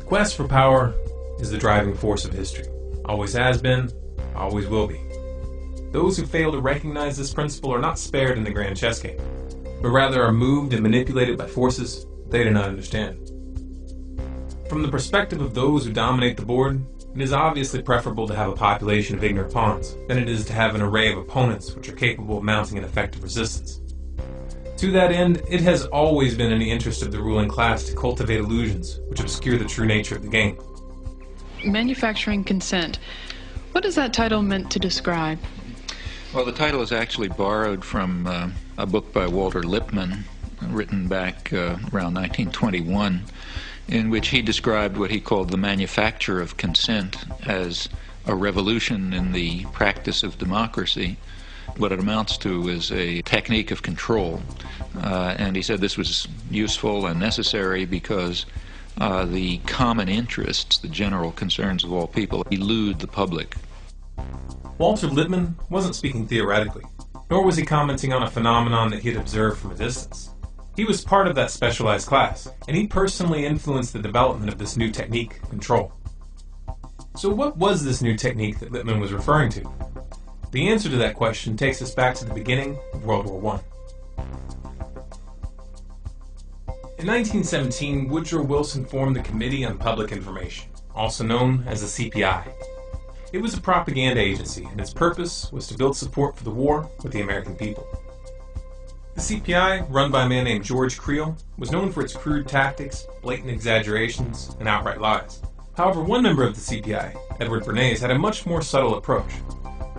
quest for power is the driving force of history. Always has been, always will be. Those who fail to recognize this principle are not spared in the grand chess game, but rather are moved and manipulated by forces they do not understand. From the perspective of those who dominate the board, it is obviously preferable to have a population of ignorant pawns than it is to have an array of opponents which are capable of mounting an effective resistance. To that end, it has always been in the interest of the ruling class to cultivate illusions which obscure the true nature of the game. Manufacturing consent. What is that title meant to describe? Well, the title is actually borrowed from a book by Walter Lippmann, written back around 1921, in which he described what he called the manufacture of consent as a revolution in the practice of democracy. What it amounts to is a technique of control. And he said this was useful and necessary because the common interests, the general concerns of all people, elude the public. Walter Lippmann wasn't speaking theoretically, nor was he commenting on a phenomenon that he had observed from a distance. He was part of that specialized class, and he personally influenced the development of this new technique of control. So what was this new technique that Lippmann was referring to? The answer to that question takes us back to the beginning of World War I. In 1917, Woodrow Wilson formed the Committee on Public Information, also known as the CPI. It was a propaganda agency, and its purpose was to build support for the war with the American people. The CPI, run by a man named George Creel, was known for its crude tactics, blatant exaggerations, and outright lies. However, one member of the CPI, Edward Bernays, had a much more subtle approach.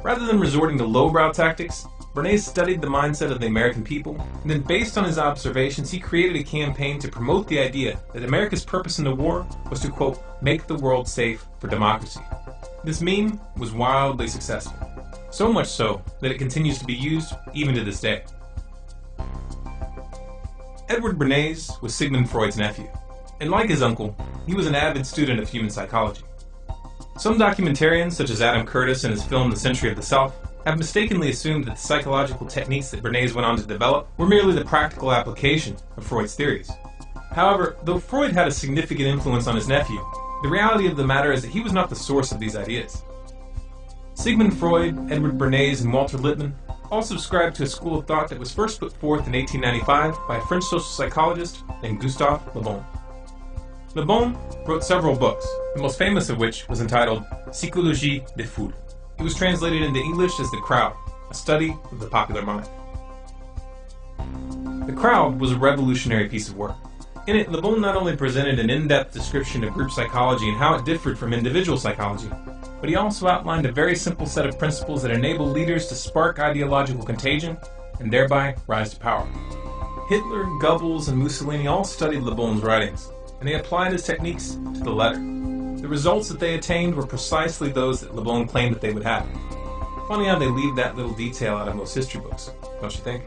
Rather than resorting to lowbrow tactics, Bernays studied the mindset of the American people, and then based on his observations, he created a campaign to promote the idea that America's purpose in the war was to, quote, make the world safe for democracy. This meme was wildly successful, so much so that it continues to be used even to this day. Edward Bernays was Sigmund Freud's nephew, and like his uncle, he was an avid student of human psychology. Some documentarians, such as Adam Curtis in his film The Century of the Self, have mistakenly assumed that the psychological techniques that Bernays went on to develop were merely the practical application of Freud's theories. However, though Freud had a significant influence on his nephew, the reality of the matter is that he was not the source of these ideas. Sigmund Freud, Edward Bernays, and Walter Lippmann all subscribed to a school of thought that was first put forth in 1895 by a French social psychologist named Gustave Le Bon. Le Bon wrote several books, the most famous of which was entitled Psychologie des Foules. It was translated into English as The Crowd, a study of the popular mind. The Crowd was a revolutionary piece of work. In it, Le Bon not only presented an in-depth description of group psychology and how it differed from individual psychology, but he also outlined a very simple set of principles that enable leaders to spark ideological contagion and thereby rise to power. Hitler, Goebbels, and Mussolini all studied Le Bon's writings, and they applied his techniques to the letter. The results that they attained were precisely those that Le Bon claimed that they would have. Funny how they leave that little detail out of most history books, don't you think?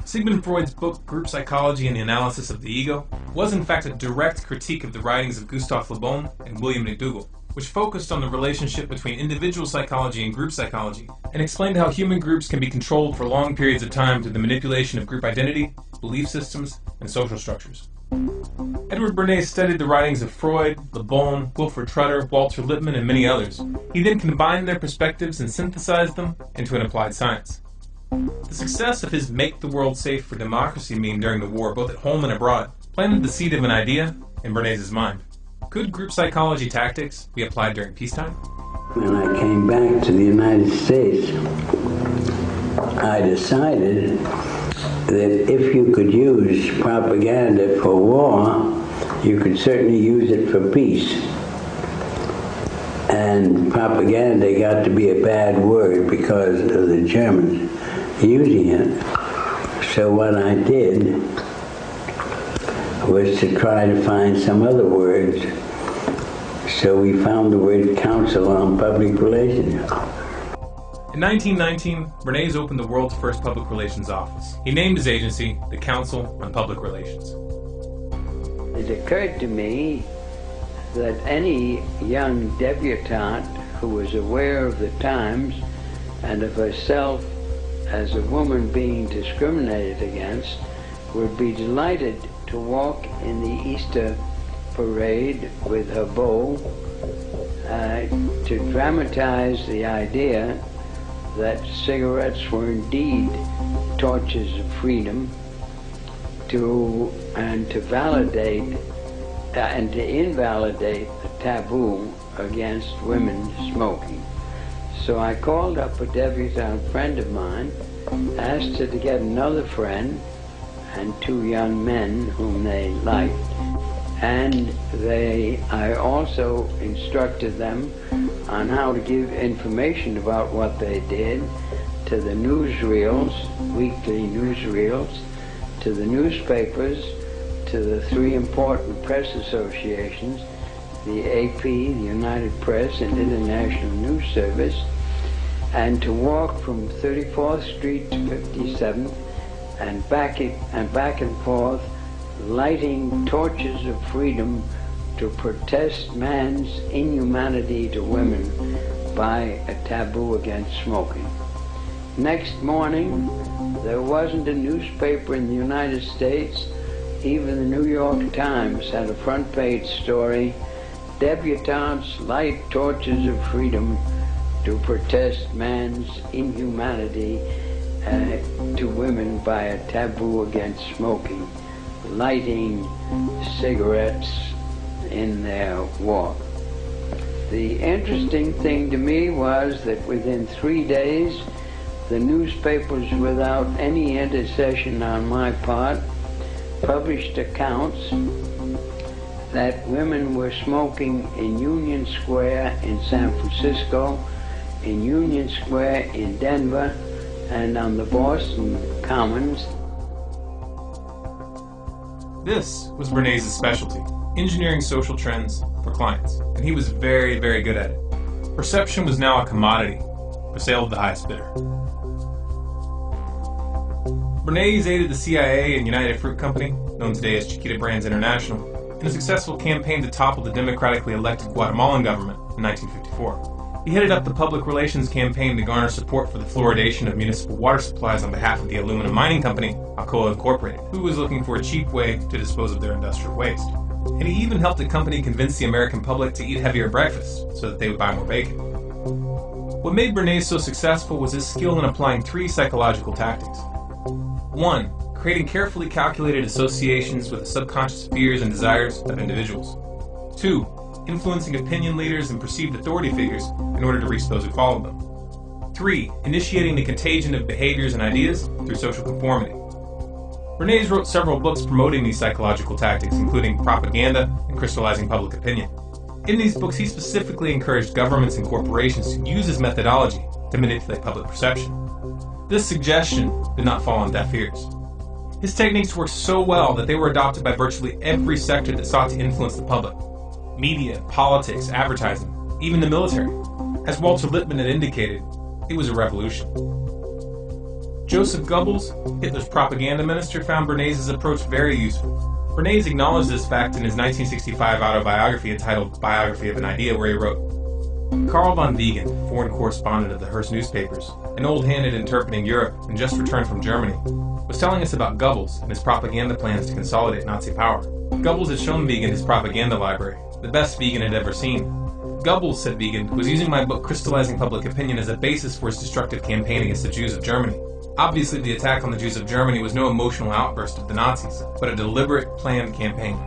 Sigmund Freud's book, Group Psychology and the Analysis of the Ego, was in fact a direct critique of the writings of Gustave Le Bon and William McDougall, which focused on the relationship between individual psychology and group psychology, and explained how human groups can be controlled for long periods of time through the manipulation of group identity, belief systems, and social structures. Edward Bernays studied the writings of Freud, Le Bon, Wilfred Trutter, Walter Lippmann, and many others. He then combined their perspectives and synthesized them into an applied science. The success of his Make the World Safe for Democracy meme during the war, both at home and abroad, planted the seed of an idea in Bernays' mind. Could group psychology tactics be applied during peacetime? When I came back to the United States, I decided that if you could use propaganda for war, you could certainly use it for peace. And propaganda got to be a bad word because of the Germans using it. So what I did was to try to find some other words. So we found the word Council on Public Relations. In 1919, Bernays opened the world's first public relations office. He named his agency the Council on Public Relations. It occurred to me that any young debutante who was aware of the times and of herself as a woman being discriminated against, would be delighted to walk in the Easter parade with her bow, to dramatize the idea that cigarettes were indeed torches of freedom, and to validate and to invalidate the taboo against women smoking. So I called up a debutante friend of mine, asked her to get another friend and two young men whom they liked, and I also instructed them on how to give information about what they did to the newsreels, weekly newsreels, to the newspapers, to the three important press associations, the AP, the United Press and International News Service, and to walk from 34th Street to 57th and back and forth, lighting torches of freedom to protest man's inhumanity to women by a taboo against smoking. Next morning, there wasn't a newspaper in the United States, even the New York Times had a front page story, "Debutantes light torches of freedom to protest man's inhumanity to women by a taboo against smoking, lighting cigarettes in their walk." The interesting thing to me was that within 3 days, the newspapers, without any intercession on my part, published accounts that women were smoking in Union Square in San Francisco, in Union Square in Denver, and on the Boston Commons. This was Bernays' specialty, engineering social trends for clients, and he was very, very good at it. Perception was now a commodity, for sale to the highest bidder. Bernays aided the CIA and United Fruit Company, known today as Chiquita Brands International, in a successful campaign to topple the democratically elected Guatemalan government in 1954. He headed up the public relations campaign to garner support for the fluoridation of municipal water supplies on behalf of the aluminum mining company, Alcoa Incorporated, who was looking for a cheap way to dispose of their industrial waste. And he even helped the company convince the American public to eat heavier breakfasts so that they would buy more bacon. What made Bernays so successful was his skill in applying 3 psychological tactics. 1. Creating carefully calculated associations with the subconscious fears and desires of individuals. 2. Influencing opinion leaders and perceived authority figures in order to reach those who follow them. 3. Initiating the contagion of behaviors and ideas through social conformity. Bernays wrote several books promoting these psychological tactics, including Propaganda and Crystallizing Public Opinion. In these books, he specifically encouraged governments and corporations to use his methodology to manipulate public perception. This suggestion did not fall on deaf ears. His techniques worked so well that they were adopted by virtually every sector that sought to influence the public. Media, politics, advertising, even the military. As Walter Lippmann had indicated, it was a revolution. Joseph Goebbels, Hitler's propaganda minister, found Bernays' approach very useful. Bernays acknowledged this fact in his 1965 autobiography entitled Biography of an Idea, where he wrote, "Karl von Wiegen, foreign correspondent of the Hearst newspapers, an old hand at interpreting Europe and just returned from Germany, was telling us about Goebbels and his propaganda plans to consolidate Nazi power. Goebbels had shown Wiegen his propaganda library, the best Wiegen had ever seen. Goebbels, said Wiegen, was using my book Crystallizing Public Opinion as a basis for his destructive campaign against the Jews of Germany. Obviously, the attack on the Jews of Germany was no emotional outburst of the Nazis, but a deliberate, planned campaign."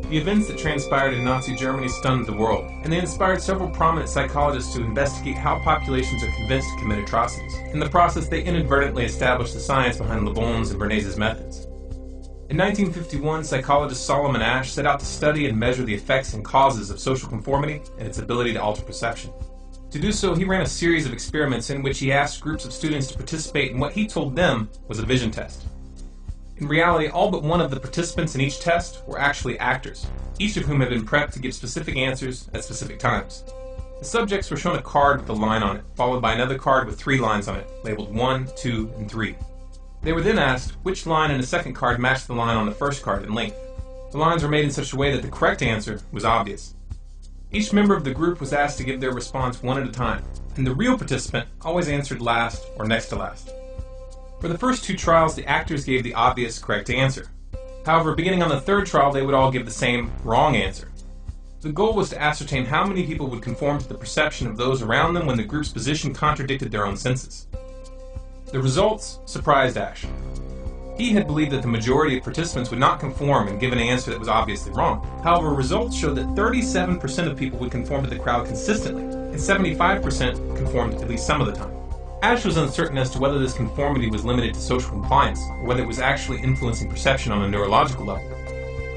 The events that transpired in Nazi Germany stunned the world, and they inspired several prominent psychologists to investigate how populations are convinced to commit atrocities. In the process, they inadvertently established the science behind Le Bon's and Bernays' methods. In 1951, psychologist Solomon Asch set out to study and measure the effects and causes of social conformity and its ability to alter perception. To do so, he ran a series of experiments in which he asked groups of students to participate in what he told them was a vision test. In reality, all but one of the participants in each test were actually actors, each of whom had been prepped to give specific answers at specific times. The subjects were shown a card with a line on it, followed by another card with 3 lines on it, labeled 1, 2, and 3. They were then asked which line in the second card matched the line on the first card in length. The lines were made in such a way that the correct answer was obvious. Each member of the group was asked to give their response one at a time, and the real participant always answered last or next to last. For the first 2 trials, the actors gave the obvious correct answer. However, beginning on the 3rd trial, they would all give the same wrong answer. The goal was to ascertain how many people would conform to the perception of those around them when the group's position contradicted their own senses. The results surprised Ash. He had believed that the majority of participants would not conform and give an answer that was obviously wrong. However, results showed that 37% of people would conform to the crowd consistently, and 75% conformed at least some of the time. Ash was uncertain as to whether this conformity was limited to social compliance, or whether it was actually influencing perception on a neurological level.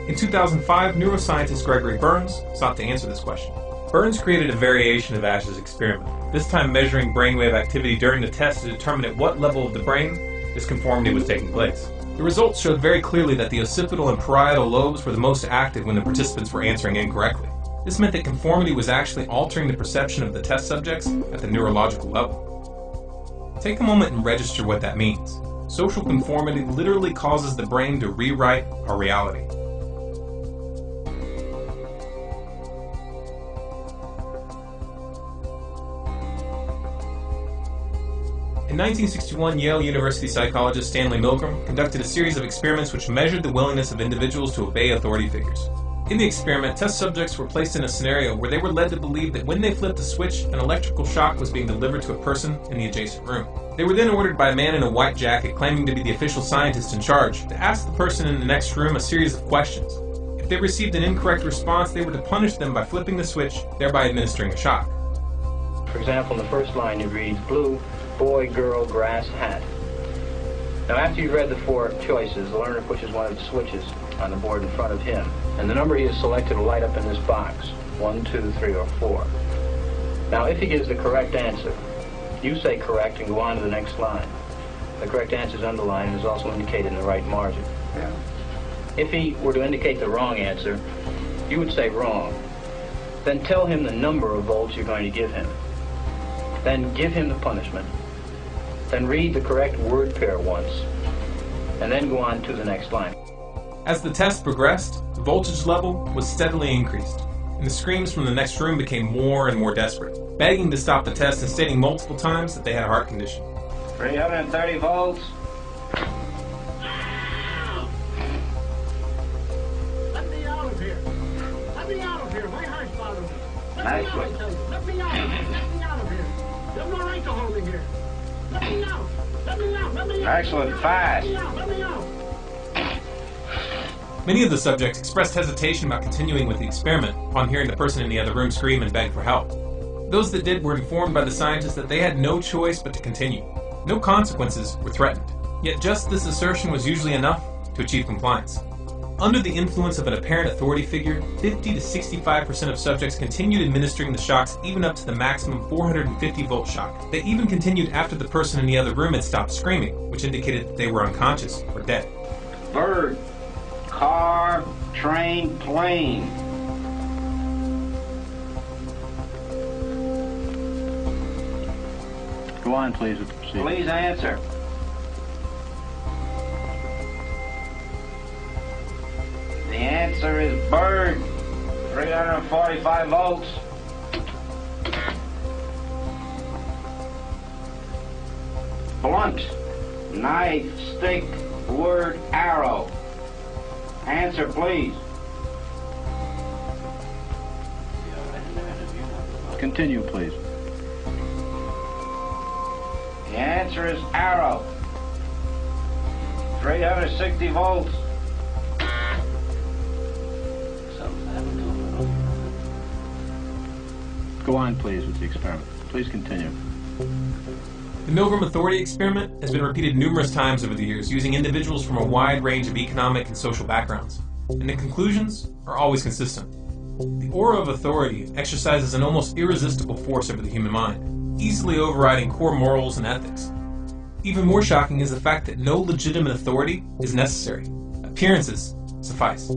In 2005, neuroscientist Gregory Burns sought to answer this question. Burns created a variation of Ash's experiment, this time measuring brainwave activity during the test to determine at what level of the brain this conformity was taking place. The results showed very clearly that the occipital and parietal lobes were the most active when the participants were answering incorrectly. This meant that conformity was actually altering the perception of the test subjects at the neurological level. Take a moment and register what that means. Social conformity literally causes the brain to rewrite our reality. In 1961, Yale University psychologist Stanley Milgram conducted a series of experiments which measured the willingness of individuals to obey authority figures. In the experiment, test subjects were placed in a scenario where they were led to believe that when they flipped a switch, an electrical shock was being delivered to a person in the adjacent room. They were then ordered by a man in a white jacket claiming to be the official scientist in charge to ask the person in the next room a series of questions. If they received an incorrect response, they were to punish them by flipping the switch, thereby administering a shock. For example, in the first line it reads, blue, boy, girl, grass, hat. Now after you've read the 4 choices, the learner pushes one of the switches on the board in front of him, and the number he has selected will light up in this box, 1, 2, 3, or 4. Now if he gives the correct answer, you say correct and go on to the next line. The correct answer is underlined and is also indicated in the right margin. Yeah. If he were to indicate the wrong answer, you would say wrong. Then tell him the number of volts you're going to give him. Then give him the punishment. Then read the correct word pair once, and then go on to the next line. As the test progressed, the voltage level was steadily increased, and the screams from the next room became more and more desperate, begging to stop the test and stating multiple times that they had a heart condition. 330 volts. Let me out of here. Let me out of here. My heart's bothering me. Let me out of here. There's no right to hold me here. Let me out. Let me out. Let me out. Excellent. Fast. Let me out. Many of the subjects expressed hesitation about continuing with the experiment upon hearing the person in the other room scream and beg for help. Those that did were informed by the scientists that they had no choice but to continue. No consequences were threatened, yet just this assertion was usually enough to achieve compliance. Under the influence of an apparent authority figure, 50 to 65% of subjects continued administering the shocks even up to the maximum 450 volt shock. They even continued after the person in the other room had stopped screaming, which indicated that they were unconscious or dead. Bird, car, train, plane. Go on, please, with the procedure. Please answer. The answer is bird, 345 volts. Blunt, knife, stick, word, arrow. Answer, please. Continue, please. The answer is arrow, 360 volts. Go on, please, with the experiment. Please continue. The Milgram authority experiment has been repeated numerous times over the years using individuals from a wide range of economic and social backgrounds, and the conclusions are always consistent. The aura of authority exercises an almost irresistible force over the human mind, easily overriding core morals and ethics. Even more shocking is the fact that no legitimate authority is necessary. Appearances suffice.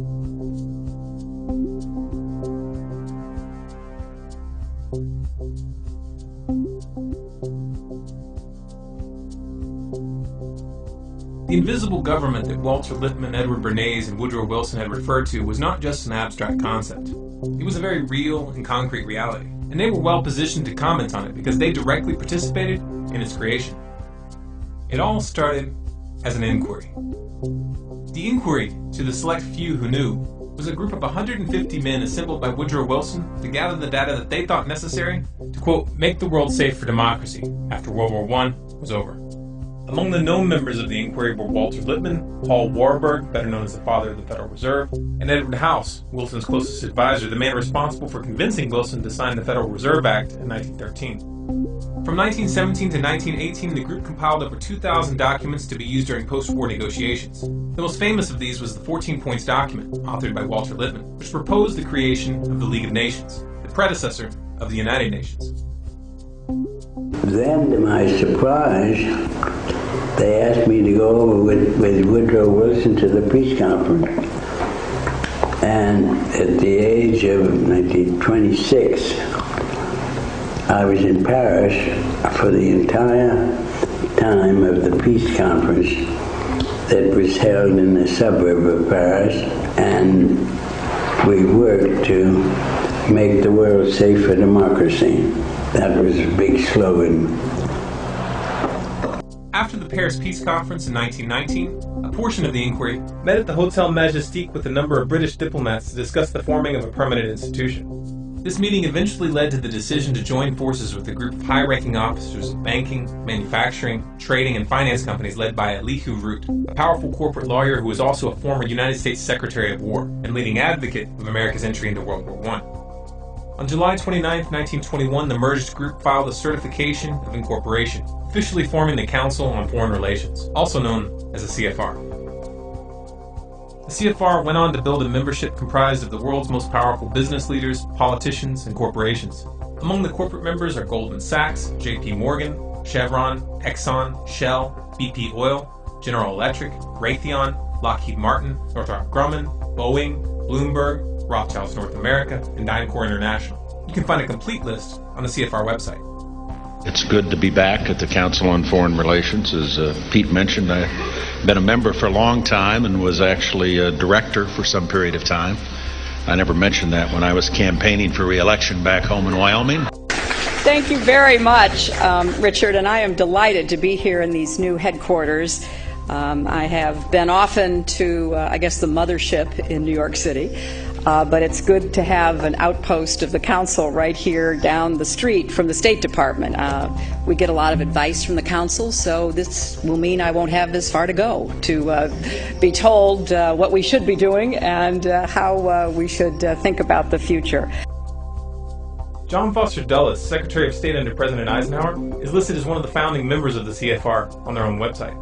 The invisible government that Walter Lippmann, Edward Bernays, and Woodrow Wilson had referred to was not just an abstract concept. It was a very real and concrete reality, and they were well positioned to comment on it because they directly participated in its creation. It all started as an inquiry. The inquiry, to the select few who knew, was a group of 150 men assembled by Woodrow Wilson to gather the data that they thought necessary to, quote, make the world safe for democracy after World War I was over. Among the known members of the inquiry were Walter Lippmann, Paul Warburg, better known as the father of the Federal Reserve, and Edward House, Wilson's closest advisor, the man responsible for convincing Wilson to sign the Federal Reserve Act in 1913. From 1917 to 1918, the group compiled over 2,000 documents to be used during post-war negotiations. The most famous of these was the 14 Points document, authored by Walter Lippmann, which proposed the creation of the League of Nations, the predecessor of the United Nations. Then, to my surprise, they asked me to go over with Woodrow Wilson to the peace conference. And at the age of 26, I was in Paris for the entire time of the peace conference that was held in the suburb of Paris, and we worked to make the world safe for democracy. That was a big slogan. After the Paris Peace Conference in 1919, a portion of the inquiry met at the Hotel Majestic with a number of British diplomats to discuss the forming of a permanent institution. This meeting eventually led to the decision to join forces with a group of high-ranking officers of banking, manufacturing, trading, and finance companies led by Elihu Root, a powerful corporate lawyer who was also a former United States Secretary of War and leading advocate of America's entry into World War I. On July 29, 1921, the merged group filed a certification of incorporation, officially forming the Council on Foreign Relations, also known as the CFR. The CFR went on to build a membership comprised of the world's most powerful business leaders, politicians, and corporations. Among the corporate members are Goldman Sachs, JP Morgan, Chevron, Exxon, Shell, BP Oil, General Electric, Raytheon, Lockheed Martin, Northrop Grumman, Boeing, Bloomberg, Rothschilds North America, and DynCorp International. You can find a complete list on the CFR website. It's good to be back at the Council on Foreign Relations. As Pete mentioned, I've been a member for a long time and was actually a director for some period of time. I never mentioned that when I was campaigning for re-election back home in Wyoming. Thank you very much, Richard, and I am delighted to be here in these new headquarters. I have been often to, I guess, the mothership in New York City. But it's good to have an outpost of the Council right here down the street from the State Department. We get a lot of advice from the Council, so this will mean I won't have this far to go to be told what we should be doing and how we should think about the future. John Foster Dulles, Secretary of State under President Eisenhower, is listed as one of the founding members of the CFR on their own website.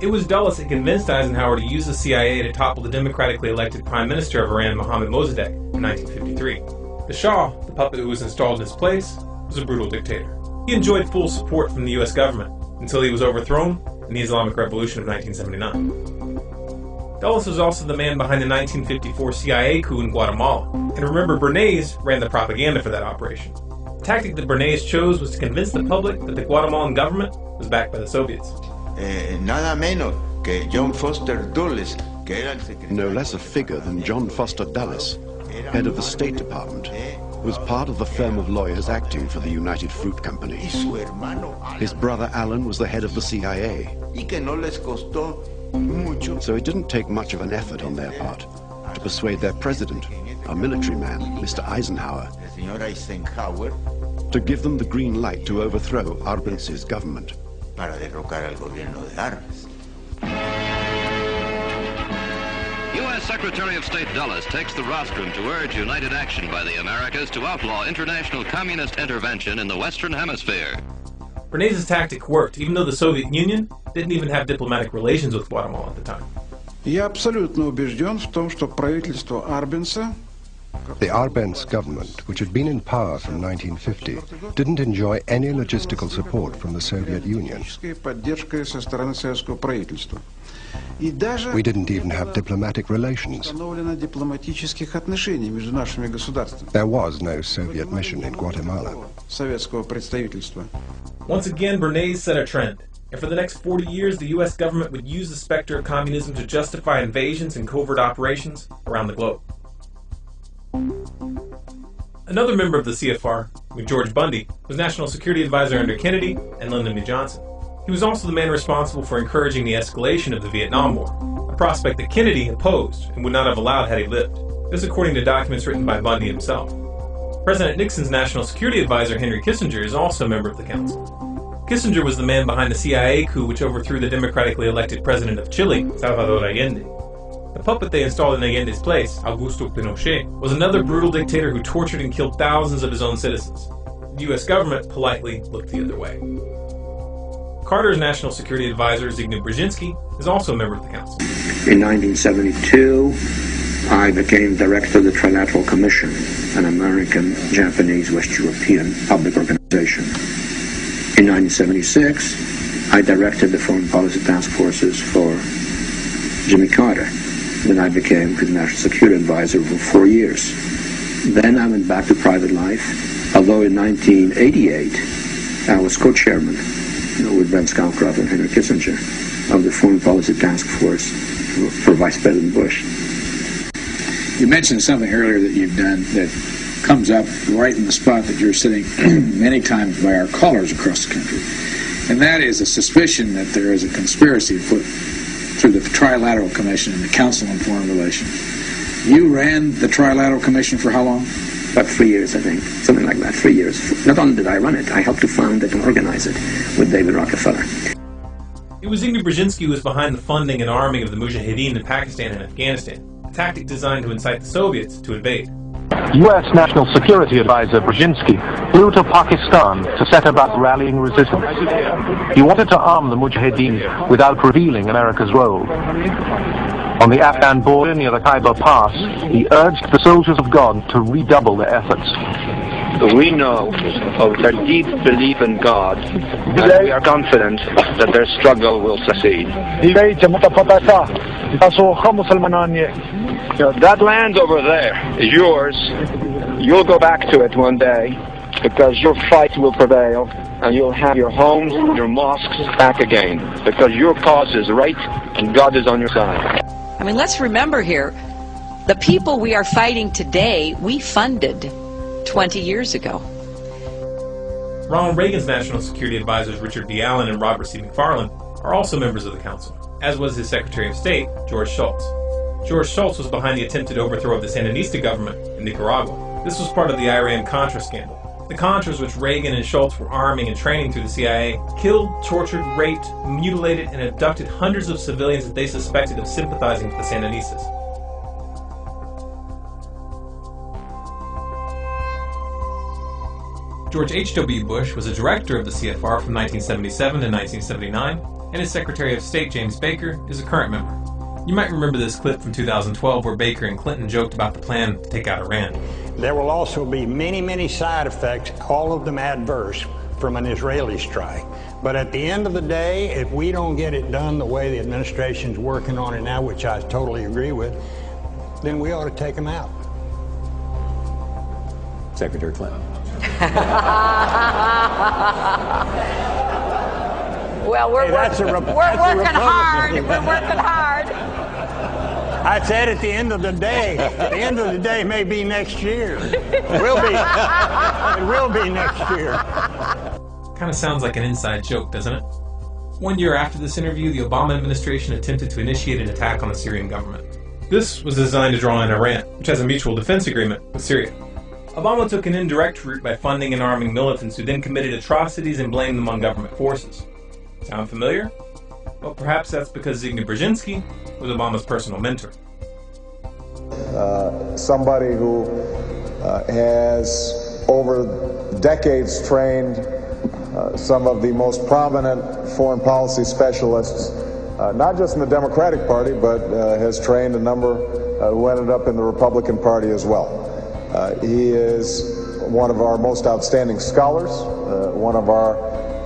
It was Dulles that convinced Eisenhower to use the CIA to topple the democratically elected Prime Minister of Iran, Mohammad Mossadegh, in 1953. The Shah, the puppet who was installed in his place, was a brutal dictator. He enjoyed full support from the U.S. government until he was overthrown in the Islamic Revolution of 1979. Dulles was also the man behind the 1954 CIA coup in Guatemala, and remember, Bernays ran the propaganda for that operation. The tactic that Bernays chose was to convince the public that the Guatemalan government was backed by the Soviets. Nada menos que John Foster Dulles, que era el secretario. No less a figure than John Foster Dulles, head of the State Department, was part of the firm of lawyers acting for the United Fruit Company. His brother Alan was the head of the CIA. So it didn't take much of an effort on their part to persuade their president, a military man, Mr. Eisenhower, to give them the green light to overthrow Arbenzi's government. Para derrocar al gobierno de Arbenz. U.S. Secretary of State Dulles takes the rostrum to urge united action by the Americas to outlaw international communist intervention in the Western Hemisphere. Bernays' tactic worked, even though the Soviet Union didn't even have diplomatic relations with Guatemala at the time. Я абсолютно убежден в том, что правительство Арбенца The Arbenz government, which had been in power from 1950, didn't enjoy any logistical support from the Soviet Union. We didn't even have diplomatic relations. There was no Soviet mission in Guatemala. Once again, Bernays set a trend. and for the next 40 years the U.S. government would use the specter of communism to justify invasions and covert operations around the globe. Another member of the CFR, George Bundy, was National Security Advisor under Kennedy and Lyndon B. Johnson. He was also the man responsible for encouraging the escalation of the Vietnam War, a prospect that Kennedy opposed and would not have allowed had he lived. This according to documents written by Bundy himself. President Nixon's National Security Advisor Henry Kissinger is also a member of the council. Kissinger was the man behind the CIA coup which overthrew the democratically elected president of Chile, Salvador Allende. The puppet they installed in Allende's place, Augusto Pinochet, was another brutal dictator who tortured and killed thousands of his own citizens. The U.S. government politely looked the other way. Carter's National Security Advisor, Zbigniew Brzezinski, is also a member of the council. In 1972, I became director of the Trilateral Commission, an American, Japanese, West European public organization. In 1976, I directed the foreign policy task forces for Jimmy Carter. Then I became his national security advisor for 4 years. Then I went back to private life, although in 1988 I was co-chairman with Ben Scowcroft and Henry Kissinger of the foreign policy task force for Vice President Bush. You mentioned something earlier that you've done that comes up right in the spot that you're sitting many times by our callers across the country, and that is a suspicion that there is a conspiracy afoot through the Trilateral Commission and the Council on Foreign Relations. You ran the Trilateral Commission for how long? About 3 years, I think. Something like that, 3 years. Not only did I run it, I helped to found it and organize it with David Rockefeller. It was Zbigniew Brzezinski who was behind the funding and arming of the Mujahideen in Pakistan and Afghanistan, a tactic designed to incite the Soviets to invade. U.S. National Security Advisor Brzezinski flew to Pakistan to set about rallying resistance. He wanted to arm the Mujahideen without revealing America's role. On the Afghan border near the Khyber Pass, he urged the soldiers of God to redouble their efforts. We know of their deep belief in God, and we are confident that their struggle will succeed. That land over there is yours. You'll go back to it one day because your fight will prevail and you'll have your homes, your mosques back again because your cause is right and God is on your side. I mean, let's remember here, the people we are fighting today, we funded 20 years ago. Ronald Reagan's National Security Advisors Richard B. Allen and Robert C. McFarlane are also members of the council, as was his Secretary of State, George Shultz. George Shultz was behind the attempted overthrow of the Sandinista government in Nicaragua. This was part of the Iran-Contra scandal. The Contras, which Reagan and Shultz were arming and training through the CIA, killed, tortured, raped, mutilated, and abducted hundreds of civilians that they suspected of sympathizing with the Sandinistas. George H.W. Bush was a director of the CFR from 1977 to 1979, and his Secretary of State, James Baker, is a current member. You might remember this clip from 2012 where Baker and Clinton joked about the plan to take out Iran. There will also be many, many side effects, all of them adverse, from an Israeli strike. But at the end of the day, if we don't get it done the way the administration's working on it now, which I totally agree with, then we ought to take them out. Secretary Clinton. Well, we're working hard. We're working hard. I said at the end of the day may be next year. It will be next year. Kind of sounds like an inside joke, doesn't it? 1 year after this interview, the Obama administration attempted to initiate an attack on the Syrian government. This was designed to draw in Iran, which has a mutual defense agreement with Syria. Obama took an indirect route by funding and arming militants who then committed atrocities and blamed them on government forces. Sound familiar? Well, perhaps that's because Zbigniew Brzezinski was Obama's personal mentor. Somebody who has over decades trained some of the most prominent foreign policy specialists, not just in the Democratic Party, but has trained a number who ended up in the Republican Party as well. He is one of our most outstanding scholars, one of our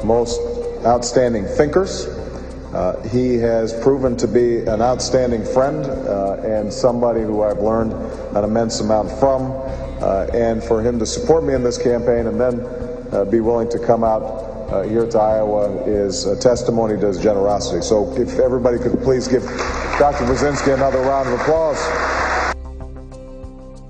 most outstanding thinkers. He has proven to be an outstanding friend and somebody who I've learned an immense amount from. And for him to support me in this campaign and then be willing to come out here to Iowa is a testimony to his generosity. So if everybody could please give Dr. Brzezinski another round of applause.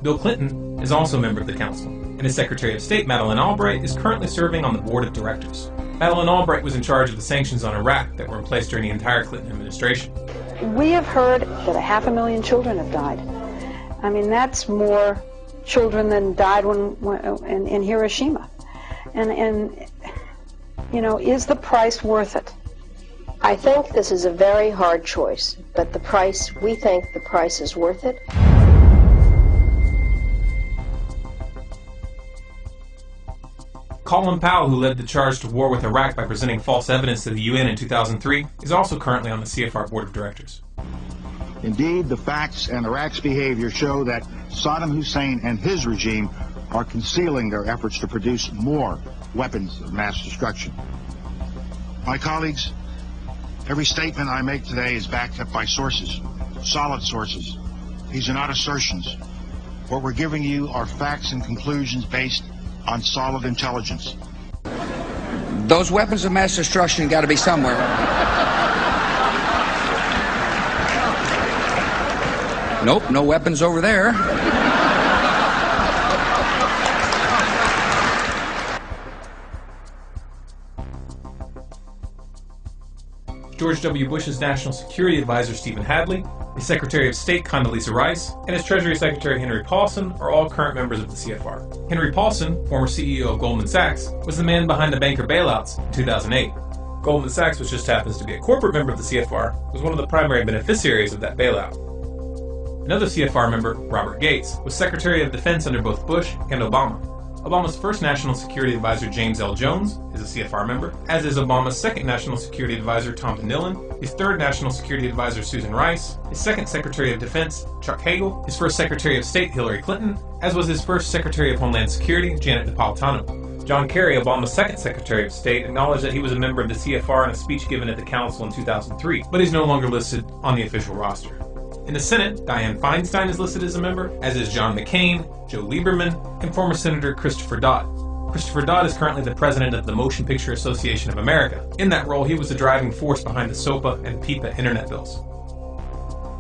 Bill Clinton is also a member of the council, and his Secretary of State, Madeleine Albright, is currently serving on the board of directors. Madeleine Albright was in charge of the sanctions on Iraq that were in place during the entire Clinton administration. We have heard that 500,000 children have died. I mean, that's more children than died in Hiroshima. And you know, is the price worth it? I think this is a very hard choice, but we think the price is worth it. Colin Powell, who led the charge to war with Iraq by presenting false evidence to the UN in 2003, is also currently on the CFR Board of Directors. Indeed, the facts and Iraq's behavior show that Saddam Hussein and his regime are concealing their efforts to produce more weapons of mass destruction. My colleagues, every statement I make today is backed up by sources, solid sources. These are not assertions. What we're giving you are facts and conclusions based on solid intelligence. Those weapons of mass destruction got to be somewhere. Nope, no weapons over there. George W. Bush's National Security Advisor, Stephen Hadley, his Secretary of State, Condoleezza Rice, and his Treasury Secretary, Henry Paulson, are all current members of the CFR. Henry Paulson, former CEO of Goldman Sachs, was the man behind the banker bailouts in 2008. Goldman Sachs, which just happens to be a corporate member of the CFR, was one of the primary beneficiaries of that bailout. Another CFR member, Robert Gates, was Secretary of Defense under both Bush and Obama. Obama's first National Security Advisor, James L. Jones, is a CFR member, as is Obama's second National Security Advisor, Tom DeNillen, his third National Security Advisor, Susan Rice, his second Secretary of Defense, Chuck Hagel, his first Secretary of State, Hillary Clinton, as was his first Secretary of Homeland Security, Janet Napolitano. John Kerry, Obama's second Secretary of State, acknowledged that he was a member of the CFR in a speech given at the Council in 2003, but he's no longer listed on the official roster. In the Senate, Dianne Feinstein is listed as a member, as is John McCain, Joe Lieberman, and former Senator Christopher Dodd. Christopher Dodd is currently the president of the Motion Picture Association of America. In that role, he was the driving force behind the SOPA and PIPA internet bills.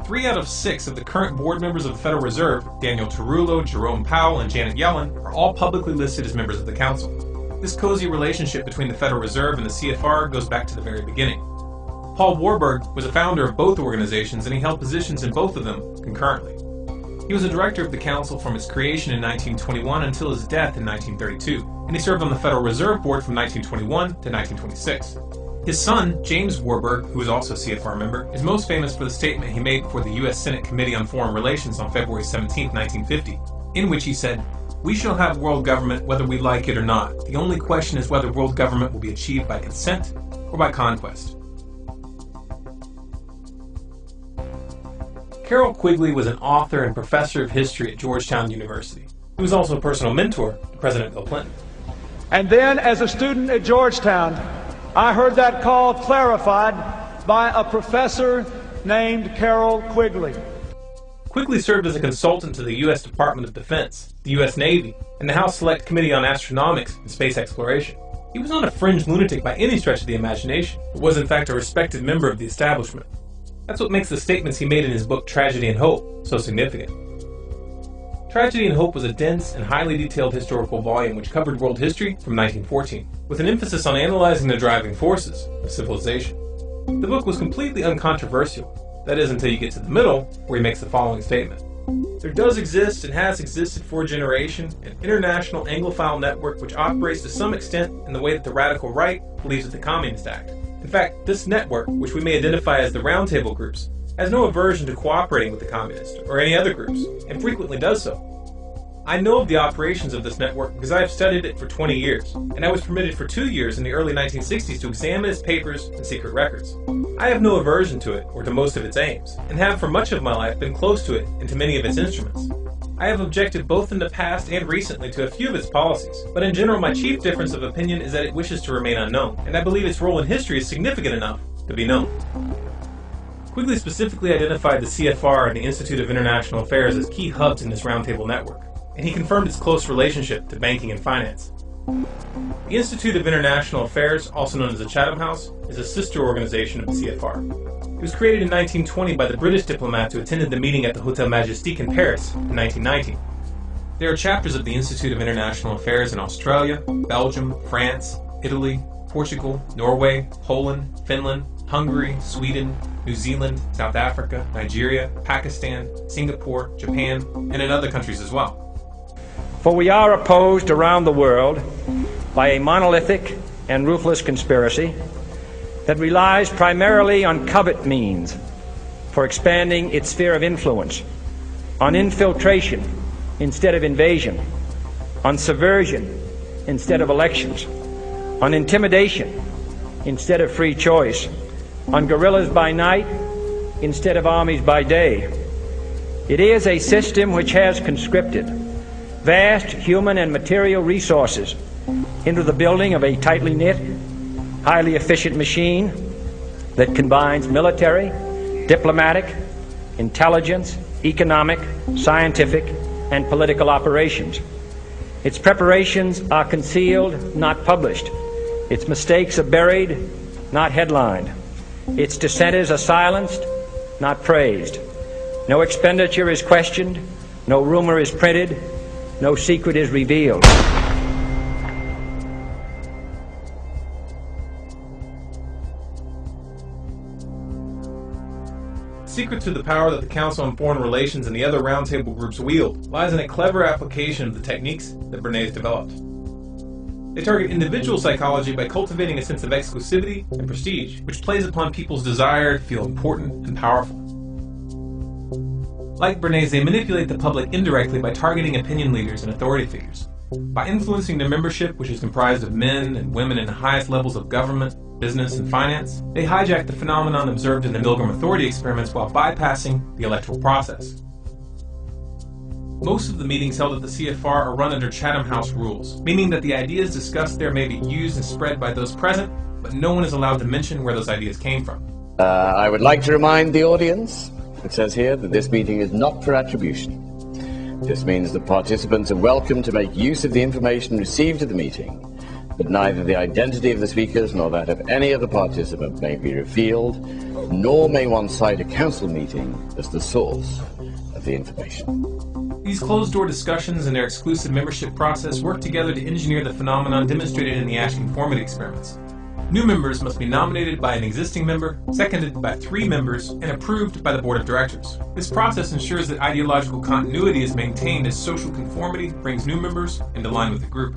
3 out of 6 of the current board members of the Federal Reserve, Daniel Tarullo, Jerome Powell, and Janet Yellen, are all publicly listed as members of the Council. This cozy relationship between the Federal Reserve and the CFR goes back to the very beginning. Paul Warburg was a founder of both organizations, and he held positions in both of them concurrently. He was a director of the Council from its creation in 1921 until his death in 1932, and he served on the Federal Reserve Board from 1921 to 1926. His son, James Warburg, who is also a CFR member, is most famous for the statement he made before the U.S. Senate Committee on Foreign Relations on February 17, 1950, in which he said, "We shall have world government whether we like it or not. The only question is whether world government will be achieved by consent or by conquest." Carroll Quigley was an author and professor of history at Georgetown University. He was also a personal mentor to President Bill Clinton. And then, as a student at Georgetown, I heard that call clarified by a professor named Carroll Quigley. Quigley served as a consultant to the U.S. Department of Defense, the U.S. Navy, and the House Select Committee on Astronomics and Space Exploration. He was not a fringe lunatic by any stretch of the imagination, but was in fact a respected member of the establishment. That's what makes the statements he made in his book Tragedy and Hope so significant. Tragedy and Hope was a dense and highly detailed historical volume which covered world history from 1914, with an emphasis on analyzing the driving forces of civilization. The book was completely uncontroversial, that is until you get to the middle, where he makes the following statement. There does exist and has existed for a generation an international Anglophile network which operates to some extent in the way that the radical right believes with the Communist Act. In fact, this network, which we may identify as the Roundtable groups, has no aversion to cooperating with the communists or any other groups, and frequently does so. I know of the operations of this network because I have studied it for 20 years, and I was permitted for 2 years in the early 1960s to examine its papers and secret records. I have no aversion to it or to most of its aims, and have for much of my life been close to it and to many of its instruments. I have objected both in the past and recently to a few of its policies, but in general my chief difference of opinion is that it wishes to remain unknown, and I believe its role in history is significant enough to be known. Quigley specifically identified the CFR and the Institute of International Affairs as key hubs in this roundtable network, and he confirmed its close relationship to banking and finance. The Institute of International Affairs, also known as the Chatham House, is a sister organization of the CFR. It was created in 1920 by the British diplomats who attended the meeting at the Hotel Majestic in Paris in 1919. There are chapters of the Institute of International Affairs in Australia, Belgium, France, Italy, Portugal, Norway, Poland, Finland, Hungary, Sweden, New Zealand, South Africa, Nigeria, Pakistan, Singapore, Japan, and in other countries as well. For we are opposed around the world by a monolithic and ruthless conspiracy that relies primarily on covert means for expanding its sphere of influence, on infiltration instead of invasion, on subversion instead of elections, on intimidation instead of free choice, on guerrillas by night instead of armies by day. It is a system which has conscripted vast human and material resources into the building of a tightly knit, highly efficient machine that combines military, diplomatic, intelligence, economic, scientific, and political operations. Its preparations are concealed, not published. Its mistakes are buried, not headlined. Its dissenters are silenced, not praised. No expenditure is questioned, no rumor is printed, no secret is revealed. The secret to the power that the Council on Foreign Relations and the other roundtable groups wield lies in a clever application of the techniques that Bernays developed. They target individual psychology by cultivating a sense of exclusivity and prestige, which plays upon people's desire to feel important and powerful. Like Bernays, they manipulate the public indirectly by targeting opinion leaders and authority figures. By influencing their membership, which is comprised of men and women in the highest levels of government, business, and finance, they hijack the phenomenon observed in the Milgram authority experiments while bypassing the electoral process. Most of the meetings held at the CFR are run under Chatham House rules, meaning that the ideas discussed there may be used and spread by those present, but no one is allowed to mention where those ideas came from. I would like to remind the audience, it says here, that this meeting is not for attribution. This means that participants are welcome to make use of the information received at the meeting, but neither the identity of the speakers nor that of any other participant may be revealed, nor may one cite a council meeting as the source of the information. These closed-door discussions and their exclusive membership process work together to engineer the phenomenon demonstrated in the Asch conformity experiments. New members must be nominated by an existing member, seconded by 3 members, and approved by the board of directors. This process ensures that ideological continuity is maintained as social conformity brings new members into line with the group.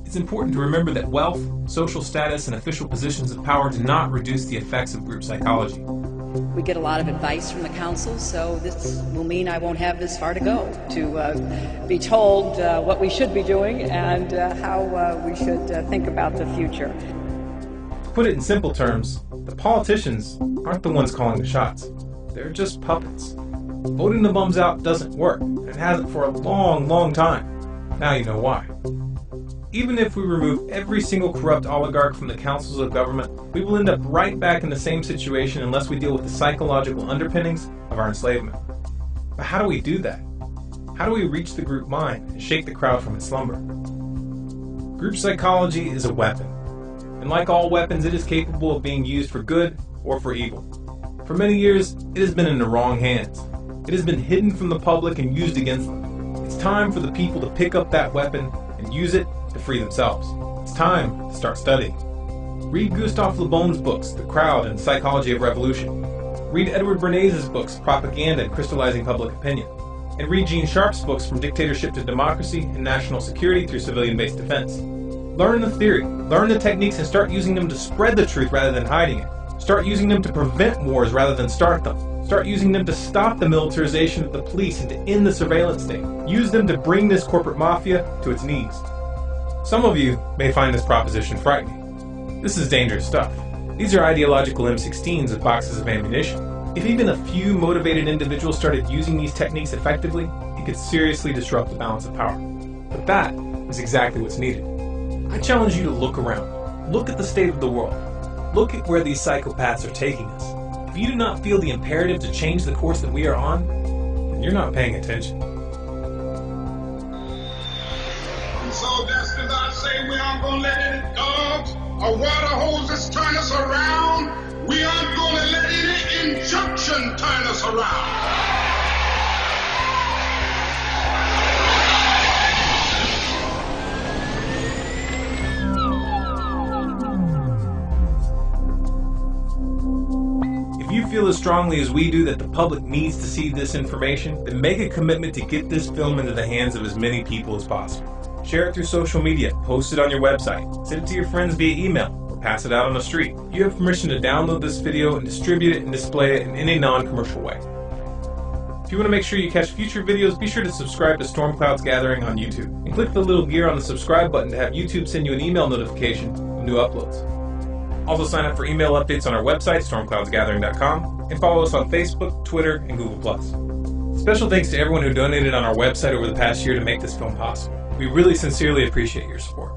It's important to remember that wealth, social status, and official positions of power do not reduce the effects of group psychology. We get a lot of advice from the council, so this will mean I won't have this far to go to be told what we should be doing and how we should think about the future. To put it in simple terms, the politicians aren't the ones calling the shots. They're just puppets. Voting the bums out doesn't work, and it hasn't for a long, long time. Now you know why. Even if we remove every single corrupt oligarch from the councils of government, we will end up right back in the same situation unless we deal with the psychological underpinnings of our enslavement. But how do we do that? How do we reach the group mind and shake the crowd from its slumber? Group psychology is a weapon, and like all weapons, it is capable of being used for good or for evil. For many years, it has been in the wrong hands. It has been hidden from the public and used against them. It's time for the people to pick up that weapon and use it to free themselves. It's time to start studying. Read Gustave Le Bon's books, The Crowd and Psychology of Revolution. Read Edward Bernays' books, Propaganda and Crystallizing Public Opinion. And read Gene Sharp's books, From Dictatorship to Democracy and National Security Through Civilian-Based Defense. Learn the theory, learn the techniques, and start using them to spread the truth rather than hiding it. Start using them to prevent wars rather than start them. Start using them to stop the militarization of the police and to end the surveillance state. Use them to bring this corporate mafia to its knees. Some of you may find this proposition frightening. This is dangerous stuff. These are ideological M16s with boxes of ammunition. If even a few motivated individuals started using these techniques effectively, it could seriously disrupt the balance of power. But that is exactly what's needed. I challenge you to look around. Look at the state of the world. Look at where these psychopaths are taking us. If you do not feel the imperative to change the course that we are on, then you're not paying attention. So that's because I say we are aren't going to let any dogs or water hoses turn us around. We aren't going to let any injunction turn us around. If you feel as strongly as we do that the public needs to see this information, then make a commitment to get this film into the hands of as many people as possible. Share it through social media, post it on your website, send it to your friends via email, or pass it out on the street. You have permission to download this video and distribute it and display it in any non-commercial way. If you want to make sure you catch future videos, be sure to subscribe to Storm Clouds Gathering on YouTube, and click the little gear on the subscribe button to have YouTube send you an email notification of new uploads. Also sign up for email updates on our website, stormcloudsgathering.com, and follow us on Facebook, Twitter, and Google+. Special thanks to everyone who donated on our website over the past year to make this film possible. We really sincerely appreciate your support.